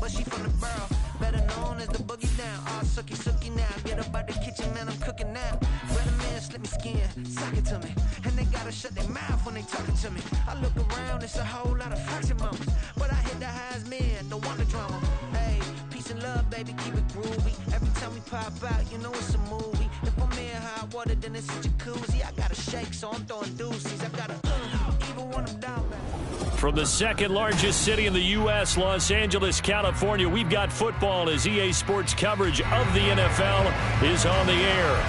But she from the borough, better known as the boogie down. All sucky now. Get up out the kitchen, man, I'm cooking now. Red a man, slip me skin, suck it to me. And they gotta shut their mouth when they talking to me. I look around, it's a whole lot of foxy mamas. But I hit the highs, man, don't want the drama. Hey, peace and love, baby, keep it groovy. Every time we pop out, you know it's a movie. If I'm in hot water, then it's a jacuzzi. I gotta shake, so I'm throwing deuces. I gotta even when I'm down, man. From the second largest city in the U.S., Los Angeles, California, we've got football as EA Sports coverage of the NFL is on the air.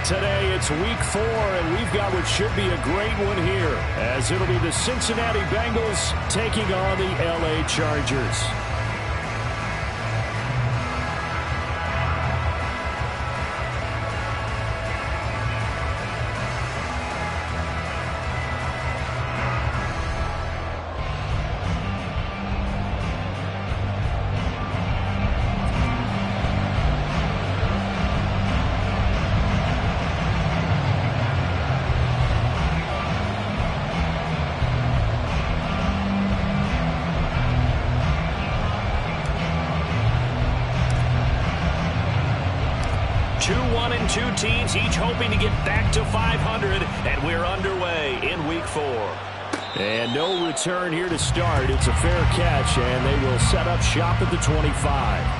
Today, it's Week 4, and we've got what should be a great one here, as it'll be the Cincinnati Bengals taking on the L.A. Chargers. Two teams each hoping to get back to 500, and we're underway in Week 4. And no return here to start. It's a fair catch, and they will set up shop at the 25.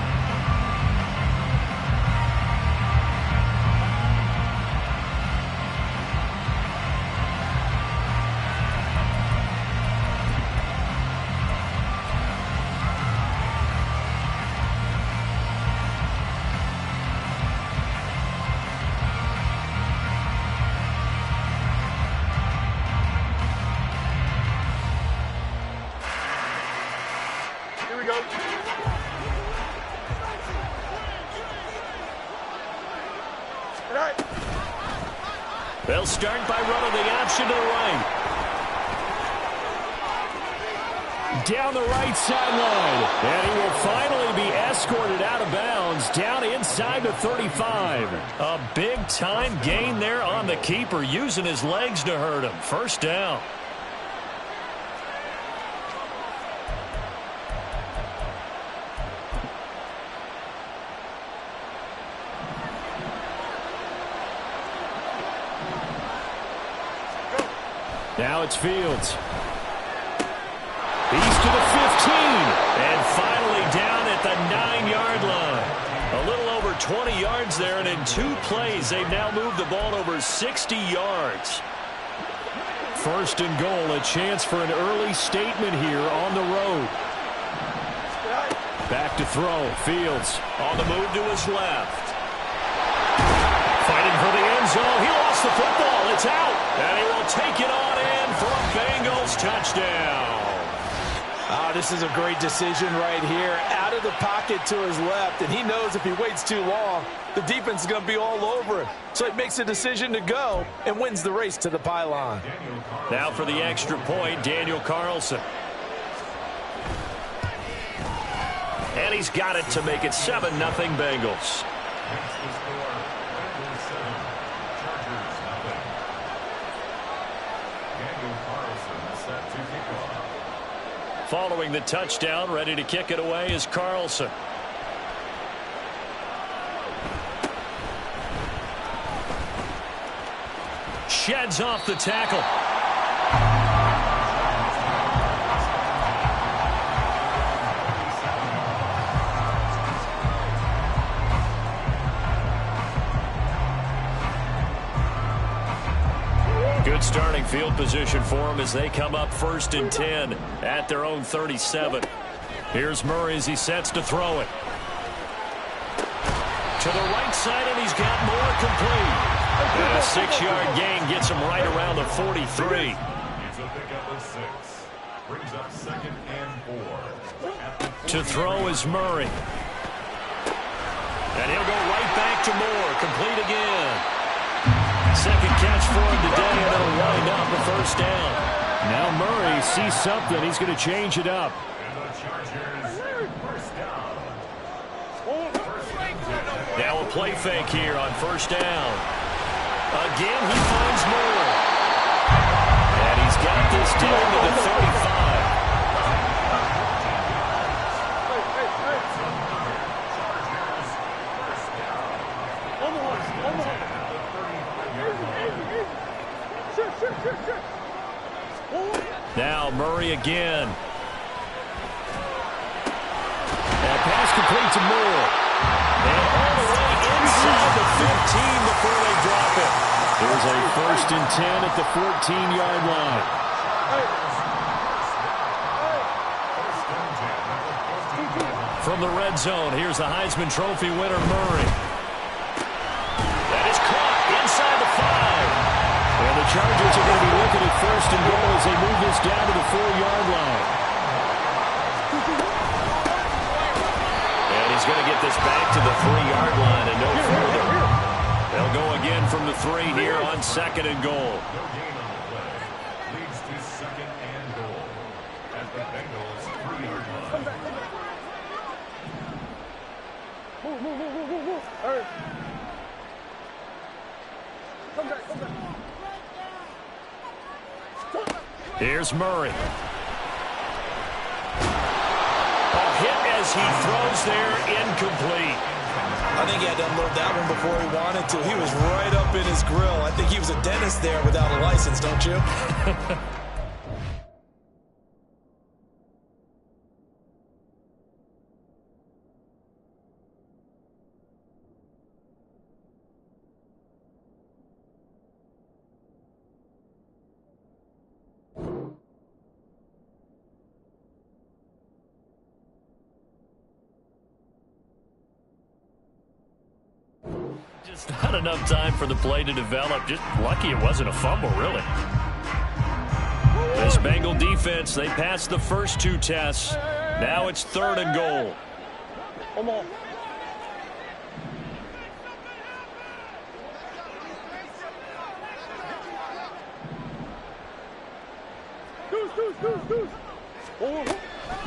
They'll start by running the option to the right. Down the right sideline. And he will finally be escorted out of bounds down inside the 35. A big-time gain there on the keeper, using his legs to hurt him. First down. Now it's Fields. He's to the 15. And finally down at the 9-yard line. A little over 20 yards there, and in 2 plays, they've now moved the ball over 60 yards. First and goal, a chance for an early statement here on the road. Back to throw. Fields on the move to his left. Fighting for the end zone. He lost the football. It's out. And he will take it on in for a Bengals touchdown. This is a great decision right here. Out of the pocket to his left. And he knows if he waits too long, the defense is going to be all over him. So he makes a decision to go and wins the race to the pylon. Now for the extra point, Daniel Carlson. And he's got it to make it 7-0 Bengals. Following the touchdown, ready to kick it away is Carlson. Sheds off the tackle. Good starting field position for them as they come up 1st and 10 at their own 37. Here's Murray as he sets to throw it. To the right side, and he's got more complete. And a 6-yard gain gets him right around the 43. It's a pickup of 6. Brings up 2nd and 4. To throw is Murray. And he'll go right back to Moore. Complete again. Second catch for him today, and it'll wind up a first down. Now Murray sees something. He's going to change it up. And the Chargers, first down. Now a play fake here on first down. Again, he finds Moore. And he's got this down to the 35. Now Murray again. And pass complete to Moore. And all the way inside the 15 before they drop it. There's a 1st and 10 at the 14-yard line. From the red zone, here's the Heisman Trophy winner, Murray. That is caught inside the 5. And the Chargers are going to be looking at 1st and goal as they move this down to the 4-yard line. And he's going to get this back to the 3-yard line and no further. They'll go again from the 3 here on 2nd and goal. No gain on the play. Leads to 2nd and goal at the Bengals 3-yard line. Here's Murray. A hit as he throws there, incomplete. I think he had to unload that one before he wanted to. He was right up in his grill. I think he was a dentist there without a license, don't you? Just not enough time for the play to develop. Just lucky it wasn't a fumble, really. This Bengal defense, they passed the first 2 tests. Now it's 3rd and goal. Come on.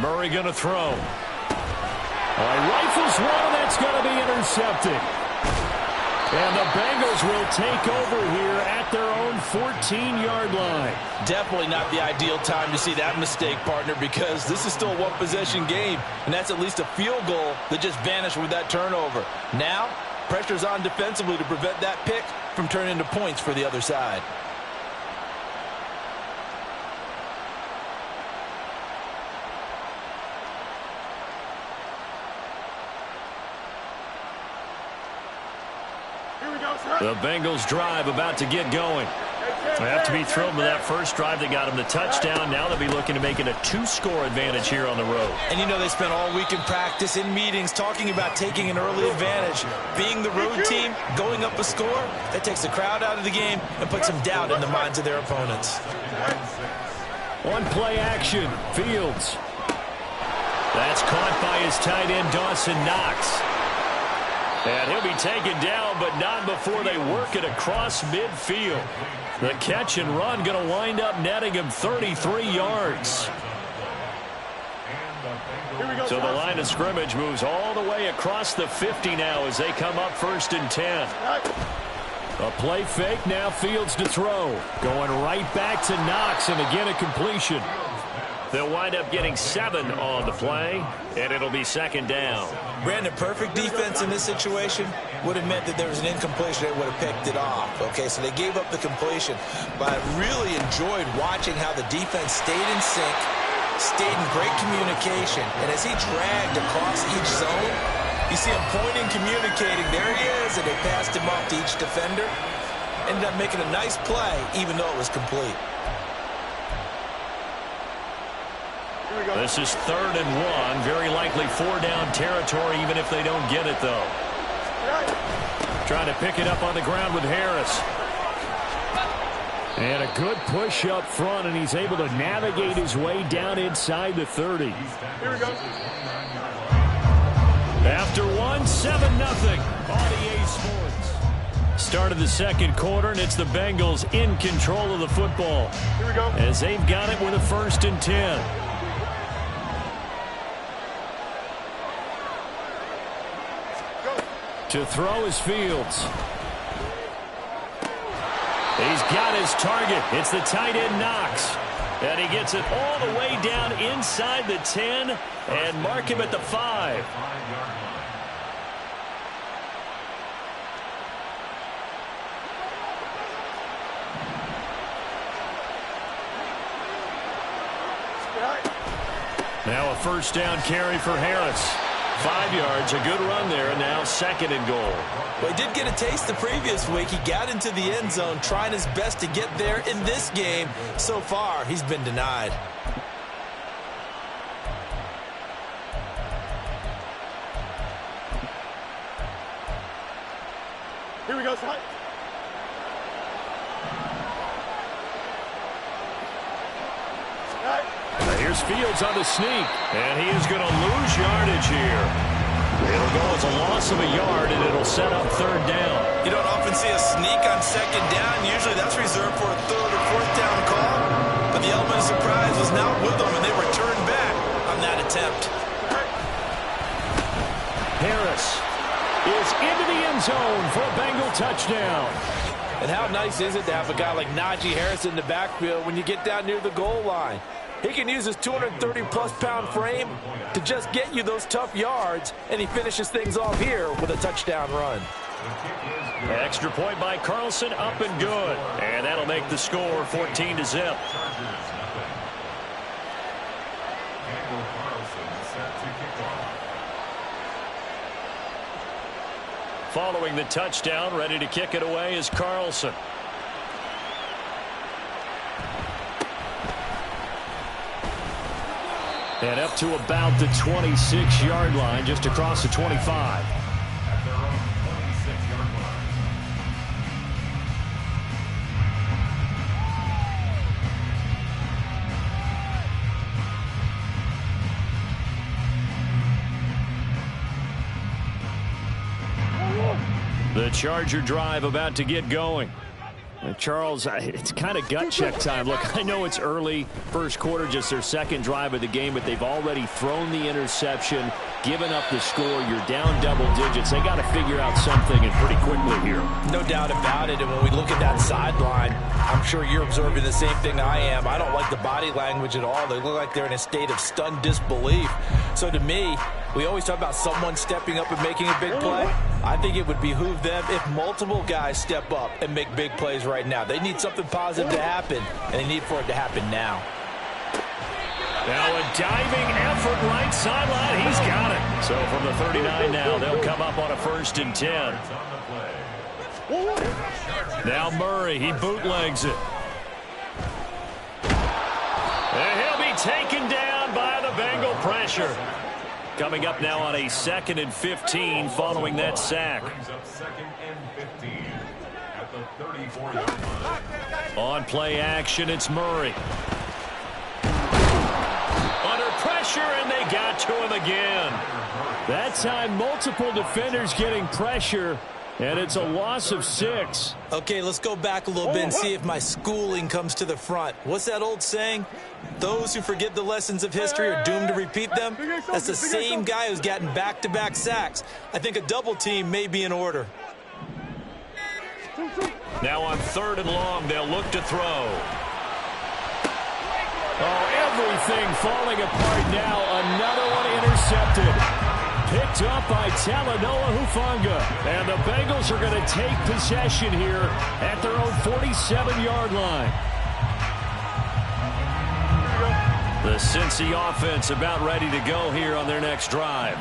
Murray going to throw. Rifles one, that's going to be intercepted. And the Bengals will take over here at their own 14-yard line. Definitely not the ideal time to see that mistake, partner, because this is still a one-possession game, and that's at least a field goal that just vanished with that turnover. Now, pressure's on defensively to prevent that pick from turning into points for the other side. The Bengals drive about to get going. They have to be thrilled with that first drive that got them the touchdown. Now they'll be looking to make it a 2-score advantage here on the road. And you know they spent all week in practice, in meetings, talking about taking an early advantage. Being the road team, going up a score, that takes the crowd out of the game and puts some doubt in the minds of their opponents. One play action, Fields. That's caught by his tight end, Dawson Knox. And he'll be taken down, but not before they work it across midfield. The catch and run going to wind up netting him 33 yards. So the line of scrimmage moves all the way across the 50 now as they come up 1st and 10. A play fake, now Fields to throw. Going right back to Knox, and again a completion. They'll wind up getting 7 on the play, and it'll be 2nd down. Brandon, perfect defense in this situation would have meant that there was an incompletion. They would have picked it off. Okay, so they gave up the completion. But I really enjoyed watching how the defense stayed in sync, stayed in great communication. And as he dragged across each zone, you see him pointing, communicating. There he is, and they passed him off to each defender. Ended up making a nice play, even though it was complete. This is 3rd and 1. Very likely 4-down territory, even if they don't get it, though. Trying to pick it up on the ground with Harris. And a good push up front, and he's able to navigate his way down inside the 30. Here we go. After 1, 7-0 on EA Sports. Start of the 2nd quarter, and it's the Bengals in control of the football. Here we go. As they've got it with a 1st and 10. To throw is Fields. He's got his target. It's the tight end Knox. And he gets it all the way down inside the 10 and mark him at the 5. Now a first down carry for Harris. 5 yards, a good run there, and now 2nd and goal. Well, he did get a taste the previous week. He got into the end zone, trying his best to get there in this game. So far, he's been denied. Here we go, slide. Here's Fields on the sneak, and he is going to lose yardage here. It'll go as a loss of a yard, and it'll set up 3rd down. You don't often see a sneak on 2nd down. Usually that's reserved for a 3rd or 4th down call. But the element of surprise was not with them, and they returned back on that attempt. Harris is into the end zone for a Bengal touchdown. And how nice is it to have a guy like Najee Harris in the backfield when you get down near the goal line? He can use his 230-plus pound frame to just get you those tough yards, and he finishes things off here with a touchdown run. Extra point by Carlson, up and good. And that'll make the score 14-0. Following the touchdown, ready to kick it away is Carlson. And up to about the 26-yard line, just across the 25. At their own 26-yard line. The Charger drive about to get going. Charles, it's kind of gut check time. Look, I know it's early, first quarter, just their 2nd drive of the game, but they've already thrown the interception, given up the score. You're down double digits. They got to figure out something, and pretty quickly here. No doubt about it, and when we look at that sideline, I'm sure you're observing the same thing I am. I don't like the body language at all. They look like they're in a state of stunned disbelief. So to me, we always talk about someone stepping up and making a big play. I think it would behoove them if multiple guys step up and make big plays right now. They need something positive to happen, and they need for it to happen now. Now a diving effort right sideline. He's got it. So from the 39 now, they'll come up on a 1st and 10. Now Murray, he bootlegs it. And he'll be taken down by the Bengal pressure. Coming up now on a 2nd and 15 following that sack. Brings up 2nd and 15 at the 34-yard line. On play action, it's Murray. Under pressure, and they got to him again. That time, multiple defenders getting pressure, and it's a loss of 6. Okay, let's go back a little bit and see if my schooling comes to the front. What's that old saying? Those who forget the lessons of history are doomed to repeat them. That's the same guy who's gotten back-to-back sacks. I think a double team may be in order. Now on 3rd and long, they'll look to throw. Oh, everything falling apart now. Another one intercepted. Picked up by Talanoa Hufanga. And the Bengals are going to take possession here at their own 47-yard line. The Cincy offense about ready to go here on their next drive.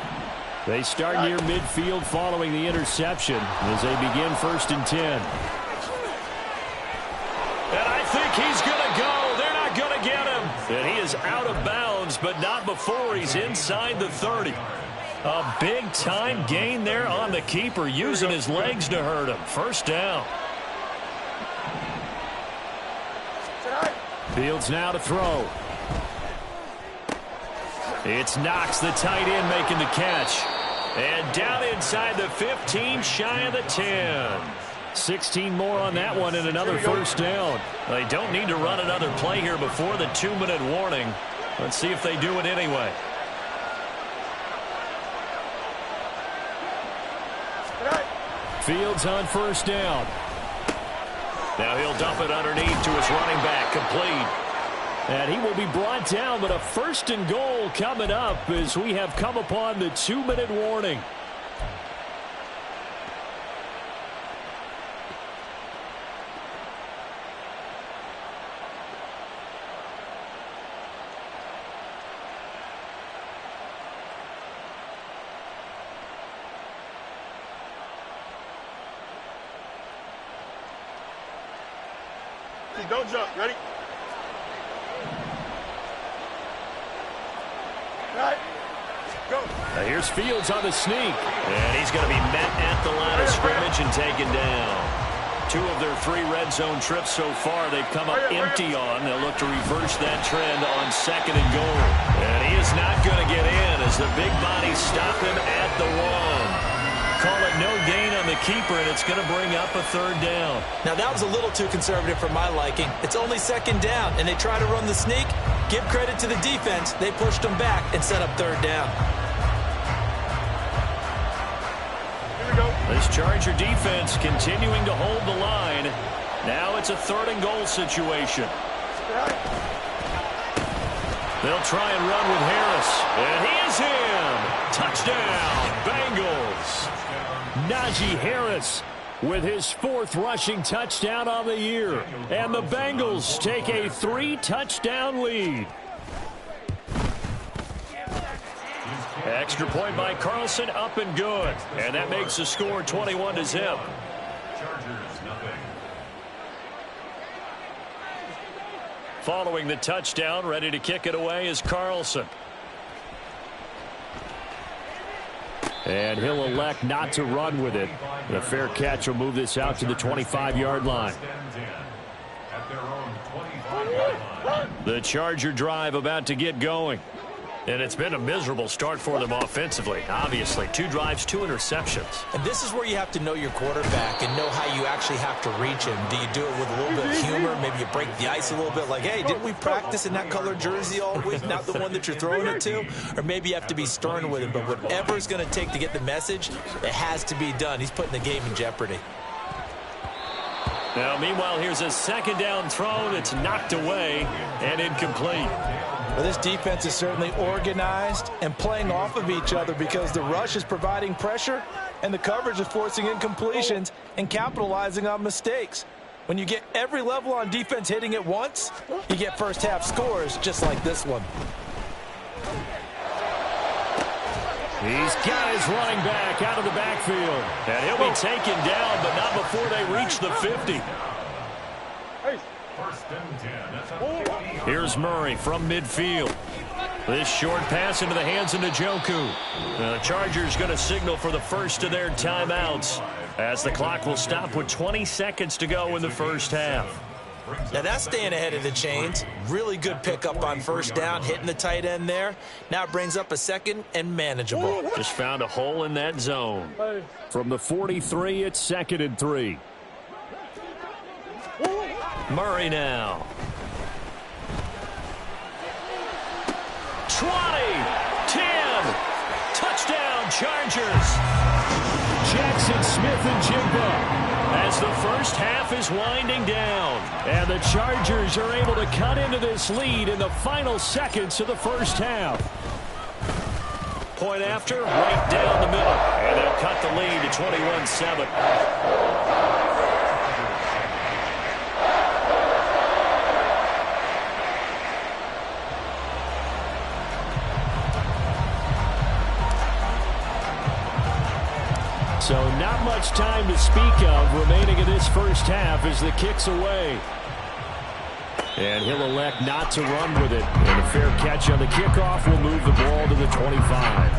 They start near midfield following the interception as they begin 1st and 10. And I think he's going to go. They're not going to get him. And he is out of bounds, but not before he's inside the 30. A big-time gain there on the keeper, using his legs to hurt him. 1st down. Fields now to throw. It's Knox, the tight end, making the catch. And down inside the 15, shy of the 10. 16 more on that one and another 1st down. They don't need to run another play here before the 2-minute warning. Let's see if they do it anyway. Fields on 1st down. Now he'll dump it underneath to his running back, complete. And he will be brought down, but a 1st and goal coming up as we have come upon the 2-minute warning. Don't jump. Ready? All right. Go. Now here's Fields on the sneak. And he's going to be met at the line of scrimmage and taken down. 2 of their 3 red zone trips so far, they've come up empty on. They'll look to reverse that trend on 2nd and goal. And he is not going to get in as the big bodies stop him at the 1. Call it no gain on the keeper, and it's going to bring up a 3rd down. Now, that was a little too conservative for my liking. It's only 2nd down, and they try to run the sneak. Give credit to the defense. They pushed them back and set up 3rd down. This Charger defense continuing to hold the line. Now it's a 3rd and goal situation. They'll try and run with Harris. And he is in. Touchdown, Bengals. Najee Harris with his 4th rushing touchdown on the year. And the Bengals take a 3-touchdown lead. Extra point by Carlson, up and good. And that makes the score 21-0. Chargers, nothing. Following the touchdown, ready to kick it away is Carlson. And he'll elect not to run with it. And a fair catch will move this out to the 25-yard line. At their own 25-yard line. The Charger drive about to get going. And it's been a miserable start for them offensively. Obviously, 2 drives, 2 interceptions. And this is where you have to know your quarterback and know how you actually have to reach him. Do you do it with a little bit of humor? Maybe you break the ice a little bit like, hey, didn't we practice in that colored jersey all week? Not the one that you're throwing it to? Or maybe you have to be stern with him. But whatever it's going to take to get the message, it has to be done. He's putting the game in jeopardy. Now, meanwhile, here's a 2nd down throw that's knocked away and incomplete. Well, this defense is certainly organized and playing off of each other because the rush is providing pressure and the coverage is forcing incompletions and capitalizing on mistakes. When you get every level on defense hitting at once, you get first-half scores just like this one. He's got his running back out of the backfield. And he'll be taken down, but not before they reach the 50. First and 10. That's a 50. Here's Murray from midfield. This short pass into the hands of Njoku. The Chargers going to signal for the first of their timeouts as the clock will stop with 20 seconds to go in the first half. Now that's staying ahead of the chains. Really good pickup on 1st down, hitting the tight end there. Now it brings up a 2nd and manageable. Just found a hole in that zone. From the 43, it's 2nd and 3. Murray now. 20, 10, touchdown Chargers. Jackson Smith and Jigba as the first half is winding down. And the Chargers are able to cut into this lead in the final seconds of the first half. Point after, right down the middle. And they'll cut the lead to 21-7. So not much time to speak of remaining in this first half as the kick's away. And he'll elect not to run with it. And a fair catch on the kickoff will move the ball to the 25.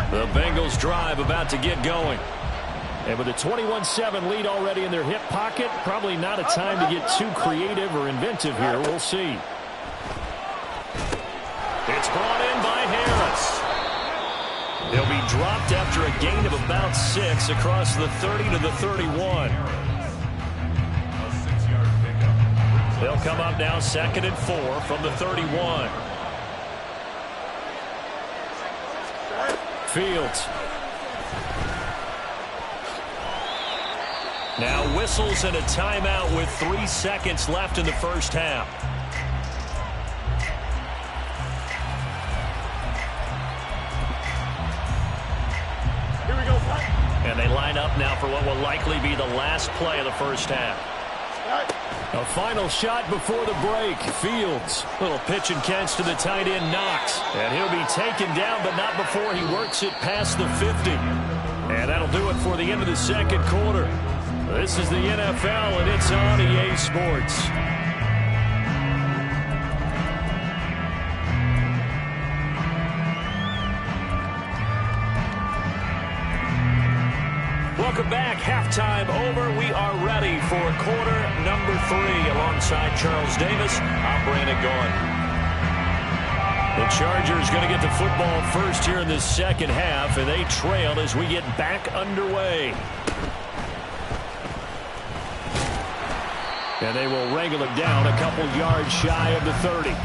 The Bengals drive about to get going. And with a 21-7 lead already in their hip pocket, probably not a time to get too creative or inventive here. We'll see. It's brought in by Harris. He'll be dropped after a gain of about 6 across the 30 to the 31. A 6-yard pickup. They'll come up now 2nd and 4 from the 31. Fields. Now whistles and a timeout with 3 seconds left in the first half. Here we go, And they line up now for what will likely be the last play of the first half. A final shot before the break. Fields. Little pitch and catch to the tight end, Knox. And he'll be taken down, but not before he works it past the 50. And that'll do it for the end of the second quarter. This is the NFL, and it's on EA Sports. Welcome back. Halftime over. We are ready for quarter number 3. Alongside Charles Davis, I'm Brandon Gaughan. The Chargers going to get the football first here in the second half, and they trail as we get back underway. And they will wrangle it down a couple yards shy of the 30.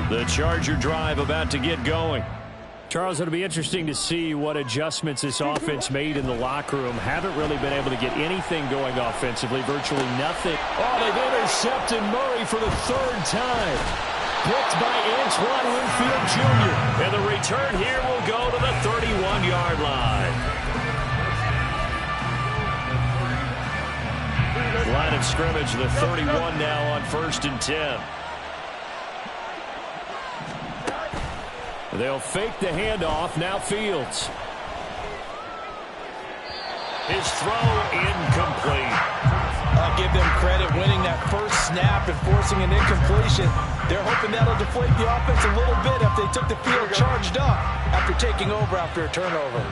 The Charger drive about to get going. Charles, it'll be interesting to see what adjustments this offense made in the locker room. Haven't really been able to get anything going offensively, virtually nothing. Oh, they've intercepted Murray for the 3rd time. Picked by Antoine Winfield Jr. And the return here will go to the 31-yard line. Line of scrimmage, the 31 now on 1st and 10. They'll fake the handoff. Now Fields. His throw incomplete. I'll give them credit winning that first snap and forcing an incompletion. They're hoping that'll deflate the offense a little bit after they took the field charged up after taking over after a turnover.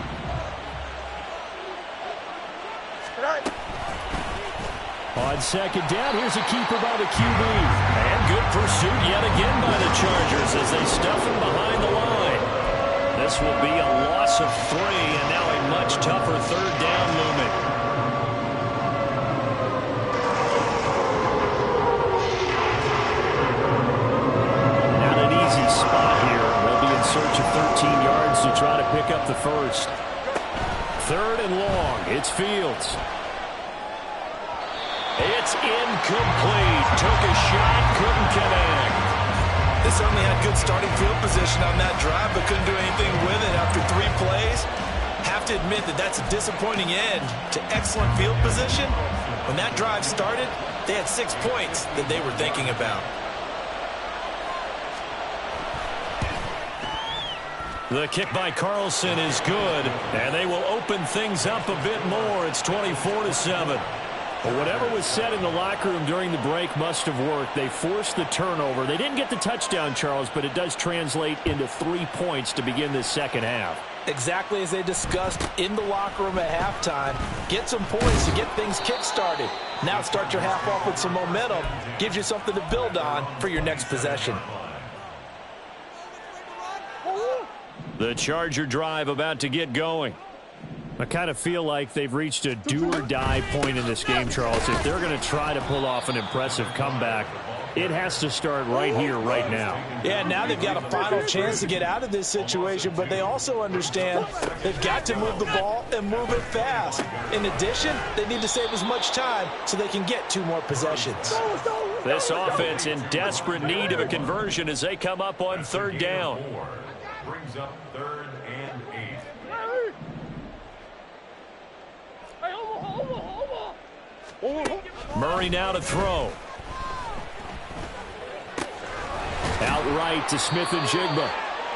On second down, here's a keeper by the QB. And good pursuit yet again by the Chargers as they stuff him behind the line. This will be a loss of 3, and now a much tougher 3rd down looming. Not an easy spot here. They'll be in search of 13 yards to try to pick up the first. 3rd and long. It's Fields. It's incomplete. Took a shot, couldn't connect. They certainly had good starting field position on that drive, but couldn't do anything with it after 3 plays. Have to admit that that's a disappointing end to excellent field position. When that drive started, they had 6 points that they were thinking about. The kick by Carlson is good, and they will open things up a bit more. It's 24-7. Well, whatever was said in the locker room during the break must have worked. They forced the turnover. They didn't get the touchdown, Charles, but it does translate into 3 points to begin this second half. Exactly as they discussed in the locker room at halftime. Get some points to get things kick-started. Now start your half off with some momentum. Gives you something to build on for your next possession. The Charger drive about to get going. I kind of feel like they've reached a do-or-die point in this game, Charles. If they're going to try to pull off an impressive comeback, it has to start right here, right now. Yeah, now they've got a final chance to get out of this situation, but they also understand they've got to move the ball and move it fast. In addition, they need to save as much time so they can get 2 more possessions. This offense in desperate need of a conversion as they come up on 3rd down. Brings up 3rd and 8. Murray now to throw. Outright to Smith-Njigba.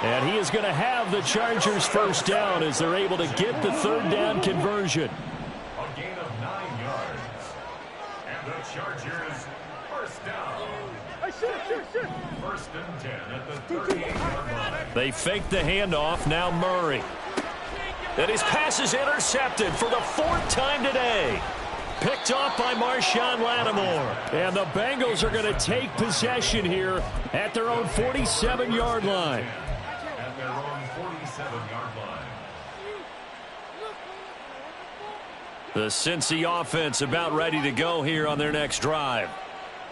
And he is going to have the Chargers first down as they're able to get the 3rd down conversion. A gain of 9 yards. And the Chargers first down. 1st and 10 at the 38-yard line. They fake the handoff. Now Murray. And his pass is intercepted for the 4th time today. Picked off by Marshawn Lattimore. And the Bengals are going to take possession here at their own 47-yard line. At their own 47-yard line. The Cincy offense about ready to go here on their next drive.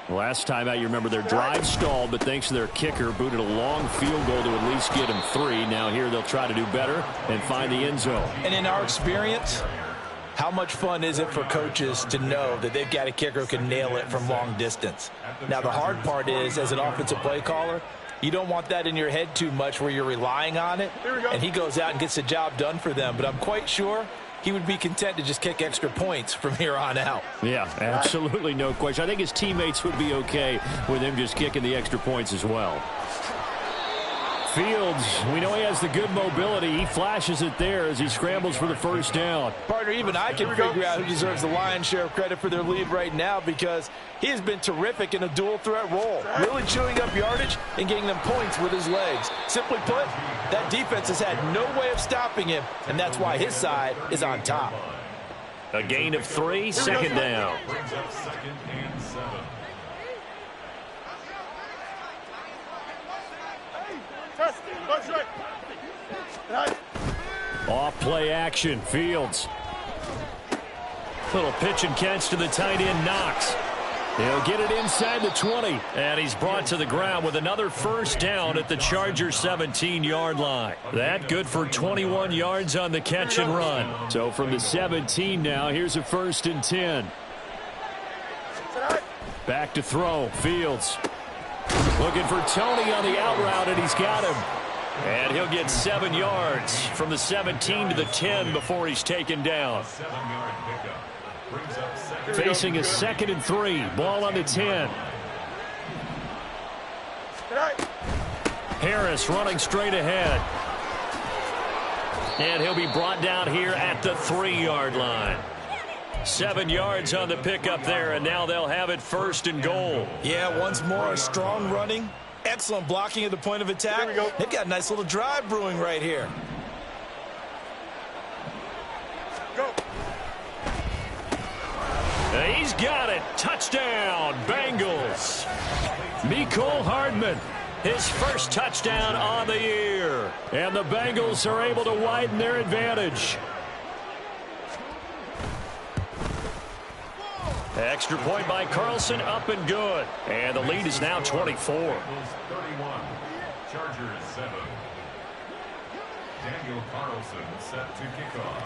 Last time out, you remember their drive stalled, but thanks to their kicker, booted a long field goal to at least get them 3. Now here they'll try to do better and find the end zone. And in our experience, how much fun is it for coaches to know that they've got a kicker who can nail it from long distance? Now, the hard part is, as an offensive play caller, you don't want that in your head too much where you're relying on it, and he goes out and gets the job done for them. But I'm quite sure he would be content to just kick extra points from here on out. Yeah, absolutely no question. I think his teammates would be okay with him just kicking the extra points as well. Fields, we know he has the good mobility. He flashes it there as he scrambles for the first down. Partner, even I can figure out who deserves the lion's share of credit for their lead right now, because he has been terrific in a dual threat role, really chewing up yardage and getting them points with his legs. Simply put, that defense has had no way of stopping him, and that's why his side is on top. A gain of 3, second down. Brings up 2nd and 7. Off play action, Fields. Little pitch and catch to the tight end, Knox. He'll get it inside the 20. And he's brought to the ground with another first down at the Chargers 17-yard line. That good for 21 yards on the catch and run. So from the 17 now, here's a 1st and 10. Back to throw, Fields. Looking for Tony on the out route, and he's got him. And he'll get 7 yards from the 17 to the 10 before he's taken down. 7-yard pickup. Brings up 2nd. Facing a 2nd and 3. Ball on the 10. Harris running straight ahead. And he'll be brought down here at the 3-yard line. 7 yards on the pickup there, and now they'll have it 1st and goal. Yeah, once more, a strong running. Excellent blocking at the point of attack. They've got a nice little drive brewing right here. Go. He's got it. Touchdown, Bengals. Mecole Hardman, his first touchdown on the year. And the Bengals are able to widen their advantage. Extra point by Carlson, up and good. And the lead is now 24. 31. Chargers 7. Daniel Carlson set to kick off.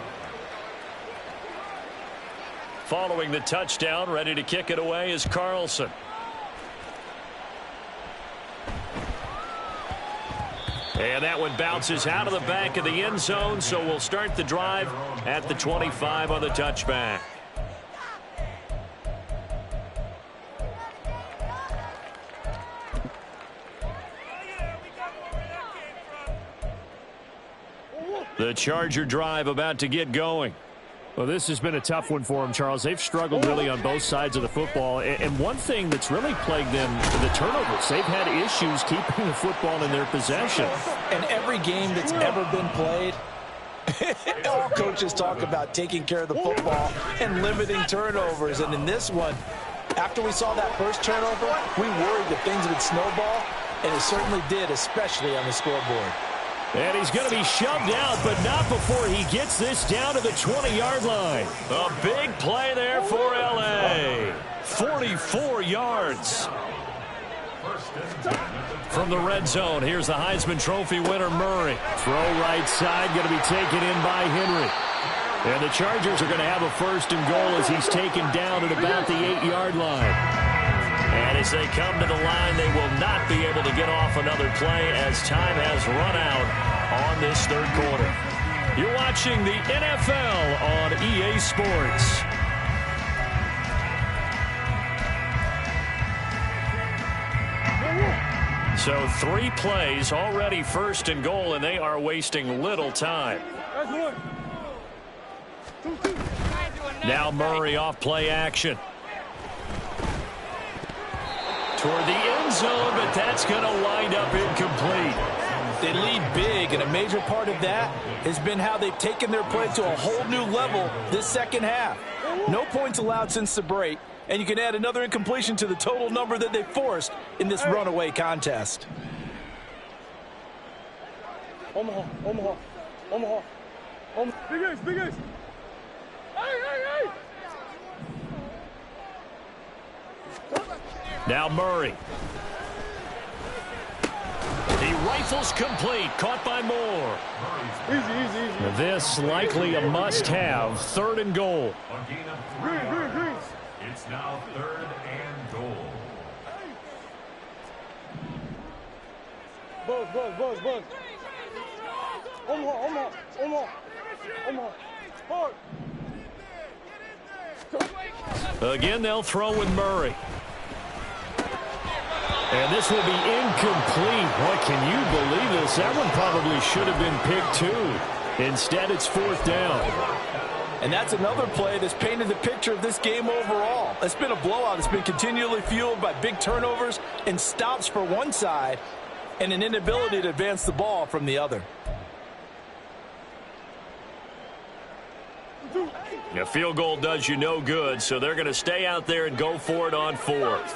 Following the touchdown, ready to kick it away is Carlson. And that one bounces out of the back of the end zone, so we'll start the drive at the 25 on the touchback. The Charger drive about to get going. Well, this has been a tough one for them, Charles. They've struggled really on both sides of the football. And one thing that's really plagued them, the turnovers. They've had issues keeping the football in their possession. And every game that's ever been played, all coaches talk about taking care of the football and limiting turnovers. And in this one, after we saw that first turnover, we worried that things would snowball, and it certainly did, especially on the scoreboard. And he's going to be shoved out, but not before he gets this down to the 20-yard line. A big play there for L.A. 44 yards. From the red zone, here's the Heisman Trophy winner, Murray. Throw right side, going to be taken in by Henry. And the Chargers are going to have a 1st and goal as he's taken down at about the 8-yard line. And as they come to the line, they will not be able to get off another play as time has run out on this 3rd quarter. You're watching the NFL on EA Sports. So 3 plays, already 1st and goal, and they are wasting little time. Now Murray off play action. Toward the end zone, but that's going to wind up incomplete. They lead big, and a major part of that has been how they've taken their play to a whole new level this second half. No points allowed since the break, and you can add another incompletion to the total number that they forced in this runaway contest. Omaha. Big ace. Hey. Now Murray. He rifles complete. Caught by Moore. Easy. This likely a must-have. 3rd and goal. A gain of 3 Green. yards. It's now 3rd and goal. Buzz. Omaha. Hard. Again, they'll throw with Murray. And this will be incomplete. Boy, can you believe this? That one probably should have been picked too. Instead, it's 4th down. And that's another play that's painted the picture of this game overall. It's been a blowout. It's been continually fueled by big turnovers and stops for one side and an inability to advance the ball from the other. A field goal does you no good, so they're going to stay out there and go for it on 4th.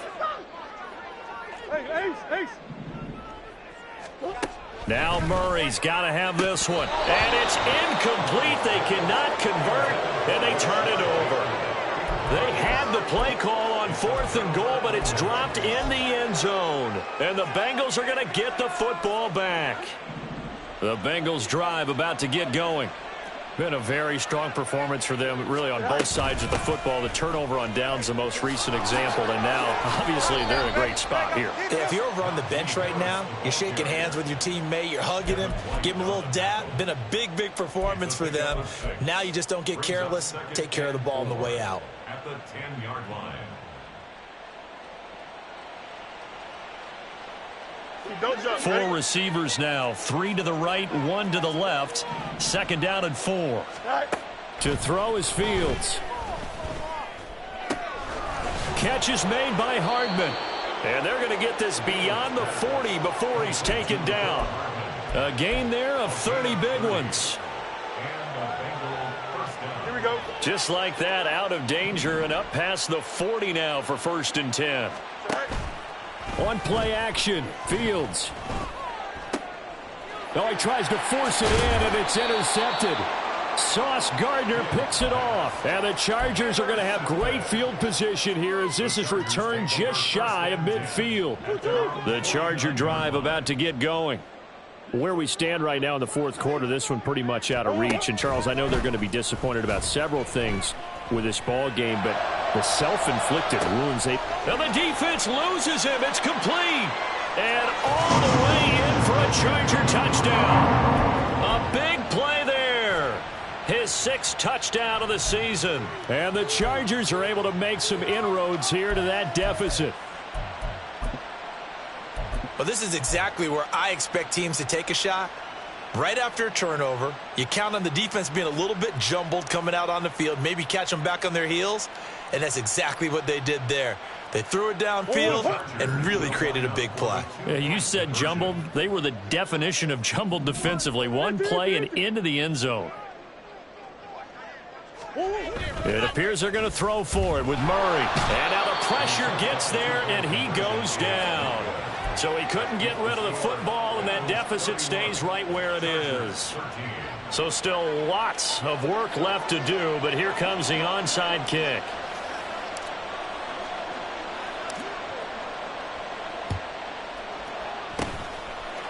Ace. Now Murray's got to have this one. And it's incomplete. They cannot convert, and they turn it over. They had the play call on 4th and goal, but it's dropped in the end zone. And the Bengals are going to get the football back. The Bengals drive about to get going. Been a very strong performance for them, really, on both sides of the football. The turnover on downs the most recent example, and now, obviously, they're in a great spot here. If you're over on the bench right now, you're shaking hands with your teammate, you're hugging him, give him a little dap. Been a big performance for them. Now you just don't get careless. Take care of the ball on the way out. At the 10-yard line. Don't jump. 4 receivers now. 3 to the right, 1 to the left. 2nd down and 4. To throw is Fields. Catch is made by Hardman. And they're going to get this beyond the 40 before he's taken down. A gain there of 30 big ones. Here we go. Just like that, out of danger and up past the 40 now for 1st and 10. On play action, Fields. Oh, he tries to force it in, and it's intercepted. Sauce Gardner picks it off. And the Chargers are going to have great field position here as this is returned just shy of midfield. The Charger drive about to get going. Where we stand right now in the 4th quarter, this one pretty much out of reach. And, Charles, I know they're going to be disappointed about several things with this ball game, but the self-inflicted wounds. And the defense loses him. It's complete. And all the way in for a Charger touchdown. A big play there. His 6th touchdown of the season. And the Chargers are able to make some inroads here to that deficit. Well, this is exactly where I expect teams to take a shot. Right after a turnover, you count on the defense being a little bit jumbled coming out on the field, maybe catch them back on their heels, and that's exactly what they did there. They threw it downfield and really created a big play. Yeah, you said jumbled. They were the definition of jumbled defensively. One play and into the end zone. It appears they're going to throw for it with Murray. And now the pressure gets there, and he goes down. So he couldn't get rid of the football, and that deficit stays right where it is. So still lots of work left to do, but here comes the onside kick.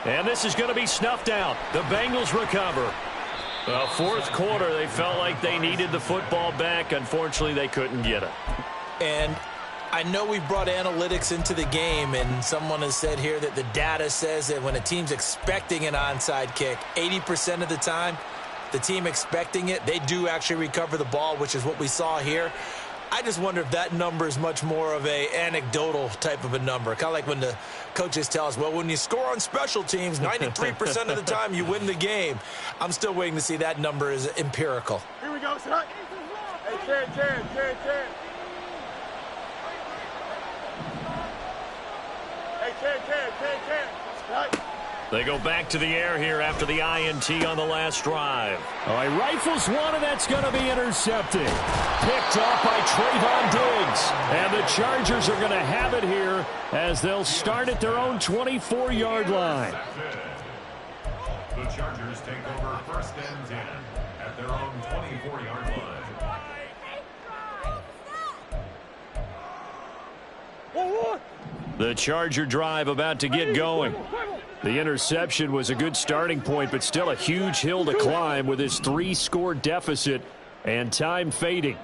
And this is going to be snuffed out. The Bengals recover. 4th quarter, they felt like they needed the football back. Unfortunately, they couldn't get it. And I know we've brought analytics into the game, and someone has said here that the data says that when a team's expecting an onside kick, 80% of the time, the team expecting it, they do actually recover the ball, which is what we saw here. I just wonder if that number is much more of a anecdotal type of a number. Kind of like when the coaches tell us, well, when you score on special teams, 93% of the time you win the game. I'm still waiting to see that number is empirical. Here we go, son. Hey, Chad. Hey, Chad. They go back to the air here after the INT on the last drive. All right, rifles one, and that's going to be intercepted. Picked off by Trayvon Diggs. And the Chargers are going to have it here as they'll start at their own 24-yard line. The Chargers take over 1st and 10 at their own 24-yard line. Whoa. The Charger drive about to get going. The interception was a good starting point, but still a huge hill to climb with his 3-score deficit and time fading.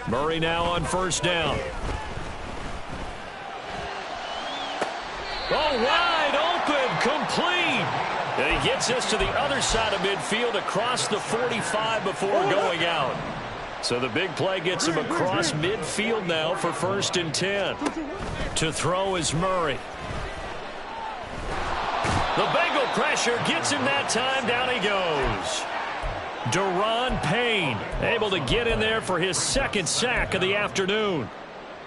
Murray now on first down. Oh, wide open, complete. And he gets us to the other side of midfield across the 45 before going out. So the big play gets him across midfield now for 1st and 10. To throw is Murray. The Bengal pressure gets him that time. Down he goes. Deron Payne able to get in there for his 2nd sack of the afternoon.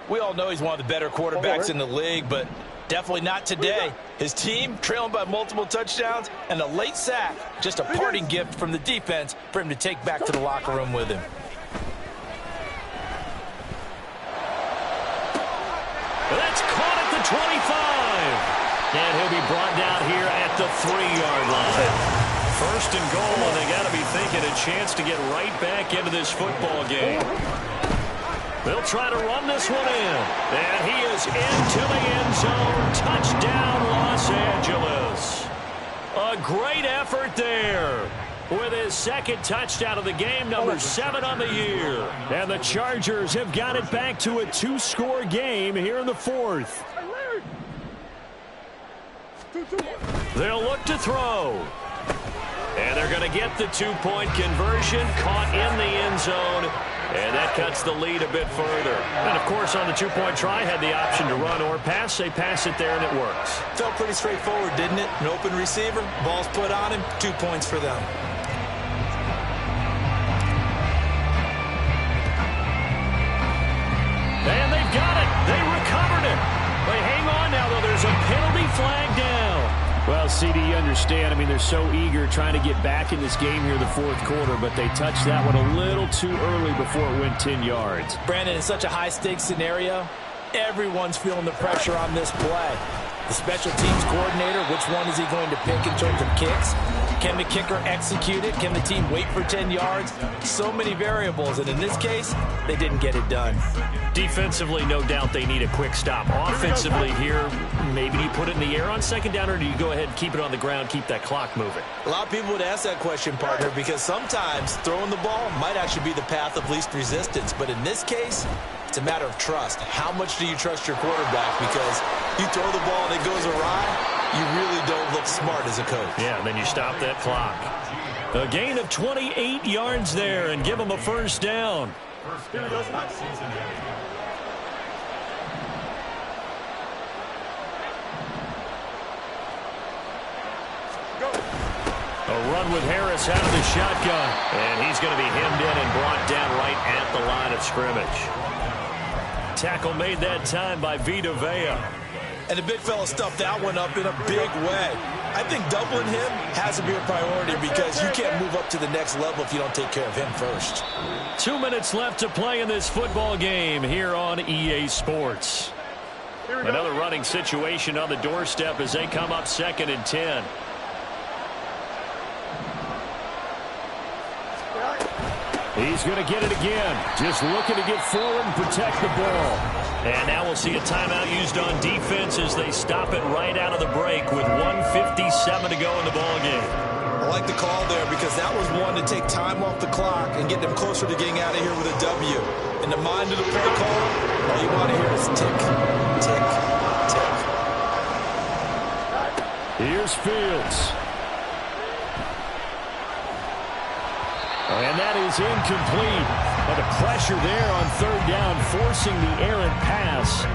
We all know he's one of the better quarterbacks in the league, but definitely not today. His team trailing by multiple touchdowns and a late sack. Just a parting gift from the defense for him to take back to the locker room with him. That's caught at the 25. And he'll be brought down here at the 3-yard line. 1st and goal, and they got to be thinking a chance to get right back into this football game. They'll try to run this one in. And he is into the end zone. Touchdown, Los Angeles. A great effort there. With his 2nd touchdown of the game, number 7 on the year. And the Chargers have got it back to a 2-score game here in the 4th. They'll look to throw. And they're going to get the 2-point conversion, caught in the end zone. And that cuts the lead a bit further. And, of course, on the 2-point try, had the option to run or pass. They pass it there, and it works. Felt pretty straightforward, didn't it? An open receiver, ball's put on him, 2 points for them. And they've got it. They recovered it. They hang on now, though. There's a penalty flag down. Well, CD, you understand. I mean, they're so eager trying to get back in this game here in the 4th quarter, but they touched that one a little too early before it went 10 yards. Brandon, in such a high-stakes scenario, everyone's feeling the pressure on this play. The special teams coordinator, which one is he going to pick in terms of kicks? Can the kicker execute it? Can the team wait for 10 yards? So many variables, and in this case, they didn't get it done. Defensively, no doubt they need a quick stop. Offensively here, maybe do you put it in the air on 2nd down, or do you go ahead and keep it on the ground, keep that clock moving? A lot of people would ask that question, partner, because sometimes throwing the ball might actually be the path of least resistance. But in this case, it's a matter of trust. How much do you trust your quarterback? Because you throw the ball and it goes awry, you really don't look smart as a coach. Yeah, and then you stop that clock. A gain of 28 yards there and give them a 1st down. A run with Harris out of the shotgun. And he's going to be hemmed in and brought down right at the line of scrimmage. Tackle made that time by Vita Vea. And the big fella stuffed that one up in a big way. I think doubling him has to be a priority because you can't move up to the next level if you don't take care of him first. 2 minutes left to play in this football game here on EA Sports. Another running situation on the doorstep as they come up 2nd and 10. He's going to get it again. Just looking to get forward and protect the ball. And now we'll see a timeout used on defense as they stop it right out of the break with 1:57 to go in the ballgame. I like the call there because that was one to take time off the clock and get them closer to getting out of here with a W. In the mind of the play call, all you want to hear is tick, tick, tick. Here's Fields. And that is incomplete. But the pressure there on 3rd down, forcing the errant pass.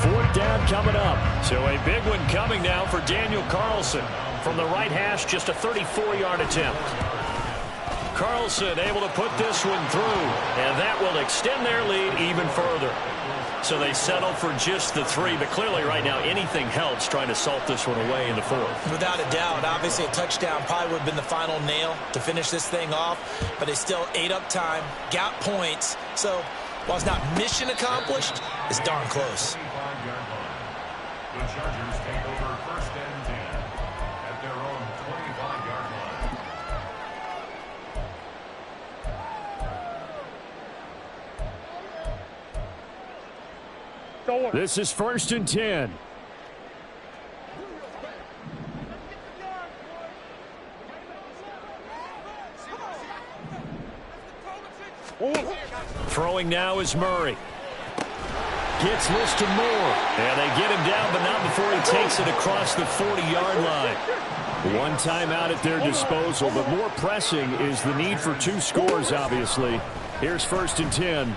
4th down coming up. So a big one coming now for Daniel Carlson. From the right hash, just a 34-yard attempt. Carlson able to put this one through. And that will extend their lead even further. So they settle for just the 3. But clearly right now anything helps trying to salt this one away in the 4th. Without a doubt. Obviously a touchdown probably would have been the final nail to finish this thing off. But they still ate up time, got points. So while it's not mission accomplished, it's darn close. The Chargers take over 1st and 10 at their own 25-yard line. This is 1st and 10. Throwing now is Murray. Gets loose to Moore. And they get him down, but not before he takes it across the 40-yard line. One timeout at their disposal, but more pressing is the need for 2 scores, obviously. Here's 1st and 10.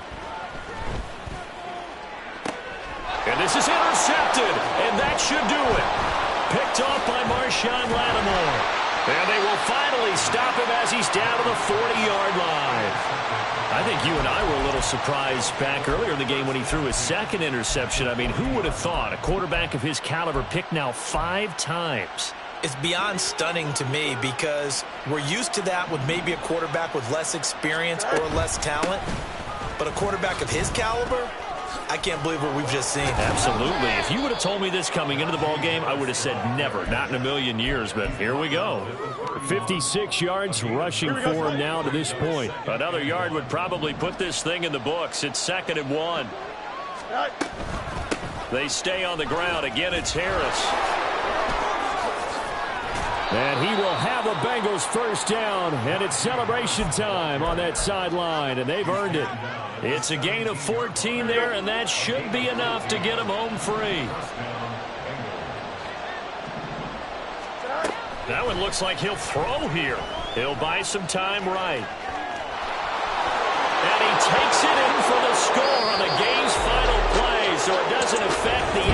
And this is intercepted, and that should do it. Picked off by Marshawn Lattimore. And they will finally stop him as he's down to the 40-yard line. I think you and I were a little surprised back earlier in the game when he threw his 2nd interception. I mean, who would have thought a quarterback of his caliber picked now 5 times? It's beyond stunning to me because we're used to that with maybe a quarterback with less experience or less talent. But a quarterback of his caliber, I can't believe what we've just seen. Absolutely. If you would have told me this coming into the ball game, I would have said never, not in a million years. But here we go. 56 yards rushing for him now to this point. Another yard would probably put this thing in the books. It's 2nd and 1. They stay on the ground. Again, it's Harris. And he will have the Bengals first down, and it's celebration time on that sideline, and they've earned it. It's a gain of 14 there, and that should be enough to get him home free. That one looks like he'll throw here. He'll buy some time right. And he takes it in for the score on the game's final play, so it doesn't affect the